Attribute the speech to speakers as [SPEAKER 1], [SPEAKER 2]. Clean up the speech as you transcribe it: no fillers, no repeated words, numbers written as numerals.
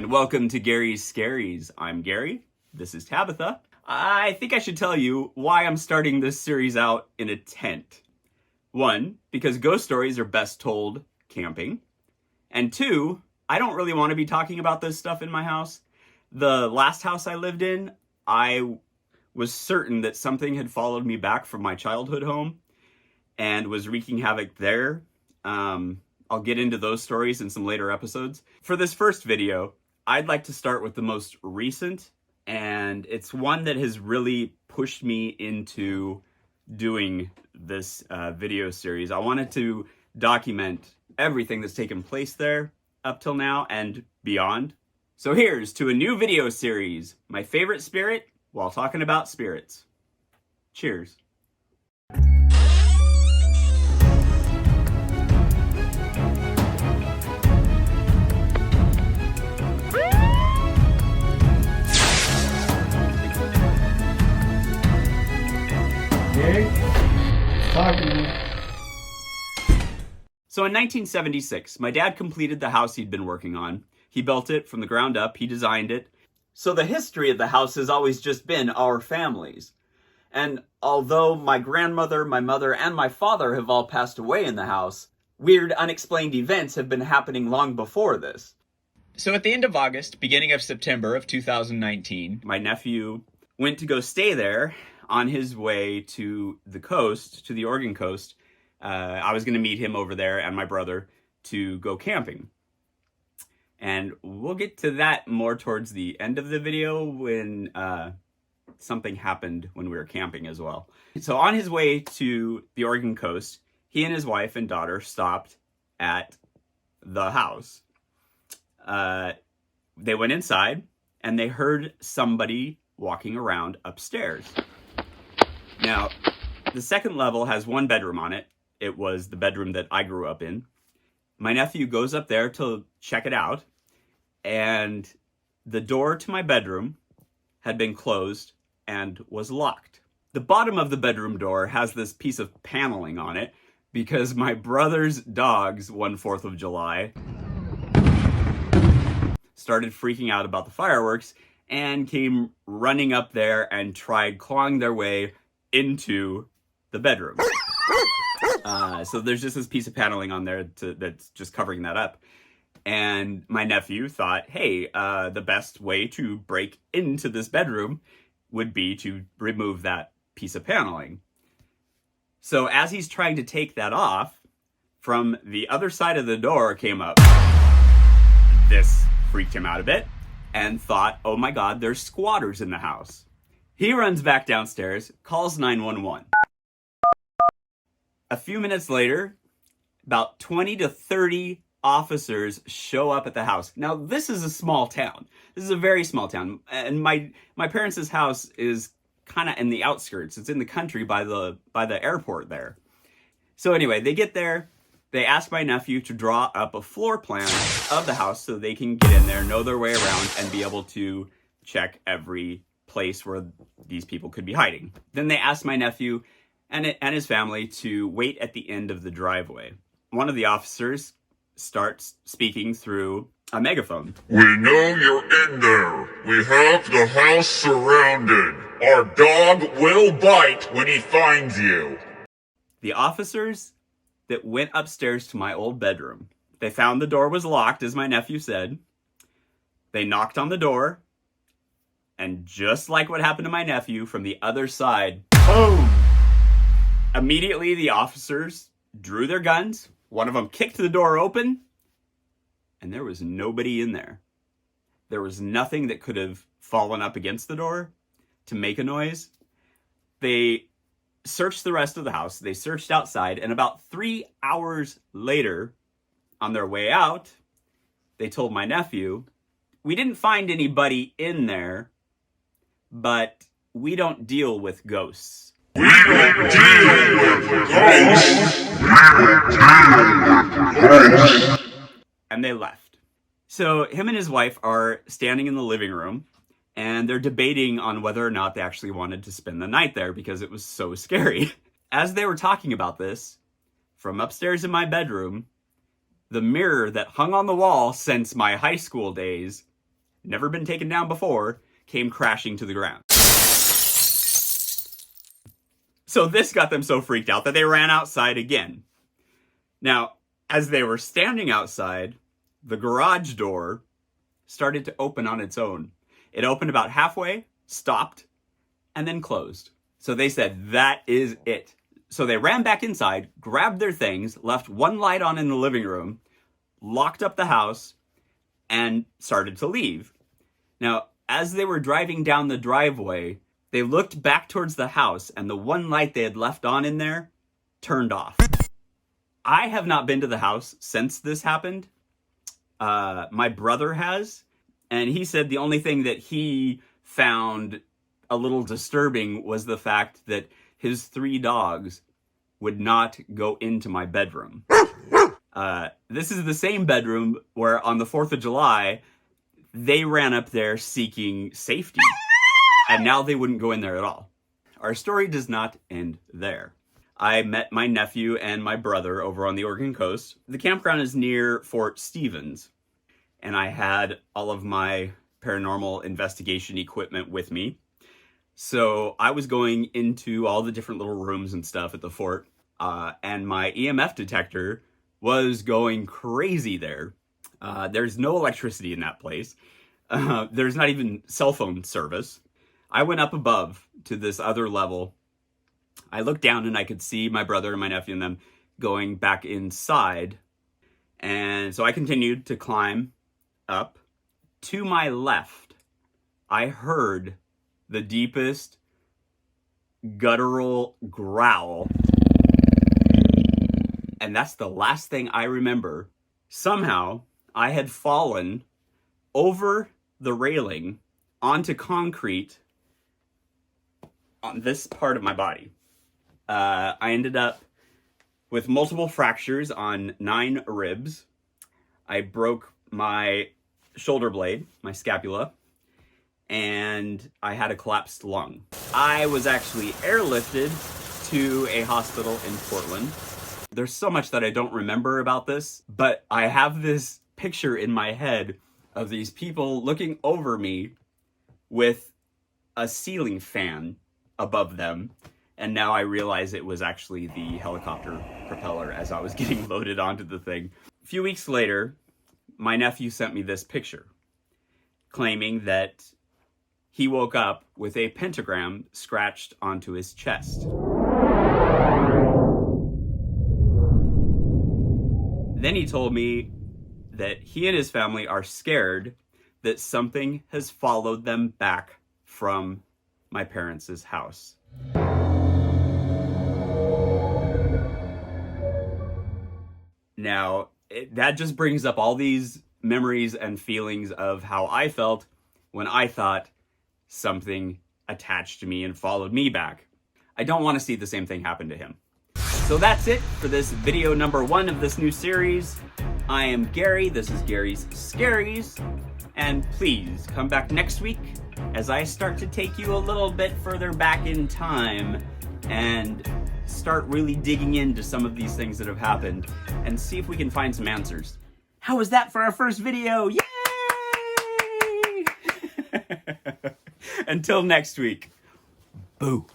[SPEAKER 1] and welcome to Gary's Scaries. I'm Gary. This is Tabitha. I think I should tell you why I'm starting this series out in a tent. One, because ghost stories are best told camping. And two, I don't really want to be talking about this stuff in my house. The last house I lived in, I was certain that something had followed me back from my childhood home and was wreaking havoc there. I'll get into those stories in some later episodes. For this first video, I'd like to start with the most recent, and it's one that has really pushed me into doing this video series. I wanted to document everything that's taken place there up till now and beyond. So here's to a new video series, my favorite spirit while talking about spirits. Cheers. So in 1976, my dad completed the house he'd been working on. He built it from the ground up, he designed it. So the history of the house has always just been our family's. And although my grandmother, my mother, and my father have all passed away in the house, weird, unexplained events have been happening long before this. So at the end of August, beginning of September of 2019, my nephew went to go stay there on his way to the coast, to the Oregon coast. I was going to meet him over there and my brother to go camping. And we'll get to that more towards the end of the video when something happened when we were camping as well. So on his way to the Oregon coast, he and his wife and daughter stopped at the house. They went inside and they heard somebody walking around upstairs. Now, the second level has one bedroom on it. It was the bedroom that I grew up in. My nephew goes up there to check it out, and the door to my bedroom had been closed and was locked. The bottom of the bedroom door has this piece of paneling on it because my brother's dogs, one 4th of July, started freaking out about the fireworks and came running up there and tried clawing their way into the bedroom. So there's just this piece of paneling on there that's just covering that up. And my nephew thought, hey, the best way to break into this bedroom would be to remove that piece of paneling. So as he's trying to take that off, from the other side of the door came up. This freaked him out a bit and thought, oh my God, there's squatters in the house. He runs back downstairs, calls 911. A few minutes later, about 20 to 30 officers show up at the house. Now, this is a small town. This is a very small town. And my parents' house is kind of in the outskirts. It's in the country by the airport there. So anyway, they get there. They ask my nephew to draw up a floor plan of the house so they can get in there, know their way around, and be able to check every place where these people could be hiding. Then they asked my nephew and his family to wait at the end of the driveway. One of the officers starts speaking through a megaphone.
[SPEAKER 2] We know you're in there. We have the house surrounded. Our dog will bite when he finds you.
[SPEAKER 1] The officers that went upstairs to my old bedroom, they found the door was locked, as my nephew said. They knocked on the door, and just like what happened to my nephew, from the other side, boom! Immediately, the officers drew their guns. One of them kicked the door open, and there was nobody in there. There was nothing that could have fallen up against the door to make a noise. They searched the rest of the house. They searched outside, and about 3 hours later, on their way out, they told my nephew, we didn't find anybody in there, but we don't deal with ghosts.
[SPEAKER 2] We don't deal with ghosts. We don't deal with ghosts.
[SPEAKER 1] And they left. So him and his wife are standing in the living room, and they're debating on whether or not they actually wanted to spend the night there because it was so scary. As they were talking about this, from upstairs in my bedroom, the mirror that hung on the wall since my high school days never been taken down before, came crashing to the ground. So this got them so freaked out that they ran outside again. Now, as they were standing outside, the garage door started to open on its own. It opened about halfway, stopped, and then closed. So they said, that is it. So they ran back inside, grabbed their things, left one light on in the living room, locked up the house, and started to leave. Now, as they were driving down the driveway, they looked back towards the house, and the one light they had left on in there turned off. I have not been to the house since this happened. My brother has, and he said the only thing that he found a little disturbing was the fact that his 3 dogs would not go into my bedroom. This is the same bedroom where on the 4th of July, they ran up there seeking safety, and now they wouldn't go in there at all. Our story does not end there. I met my nephew and my brother over on the Oregon coast. The campground is near Fort Stevens, and I had all of my paranormal investigation equipment with me. So I was going into all the different little rooms and stuff at the fort, and my EMF detector was going crazy there. There's no electricity in that place. There's not even cell phone service. I went up above to this other level. I looked down and I could see my brother and my nephew and them going back inside. And so I continued to climb up. To my left, I heard the deepest guttural growl. And that's the last thing I remember. Somehow, I had fallen over the railing onto concrete on this part of my body. I ended up with multiple fractures on 9 ribs. I broke my shoulder blade, my scapula, and I had a collapsed lung. I was actually airlifted to a hospital in Portland. There's so much that I don't remember about this, but I have this picture in my head of these people looking over me with a ceiling fan above them. And now I realize it was actually the helicopter propeller as I was getting loaded onto the thing. A few weeks later, my nephew sent me this picture claiming that he woke up with a pentagram scratched onto his chest. Then he told me that he and his family are scared that something has followed them back from my parents' house. Now, that just brings up all these memories and feelings of how I felt when I thought something attached to me and followed me back. I don't want to see the same thing happen to him. So that's it for this video number 1 of this new series. I am Gary, this is Gary's Scaries, and please come back next week as I start to take you a little bit further back in time and start really digging into some of these things that have happened and see if we can find some answers. How was that for our first video? Yay! Until next week. Boo.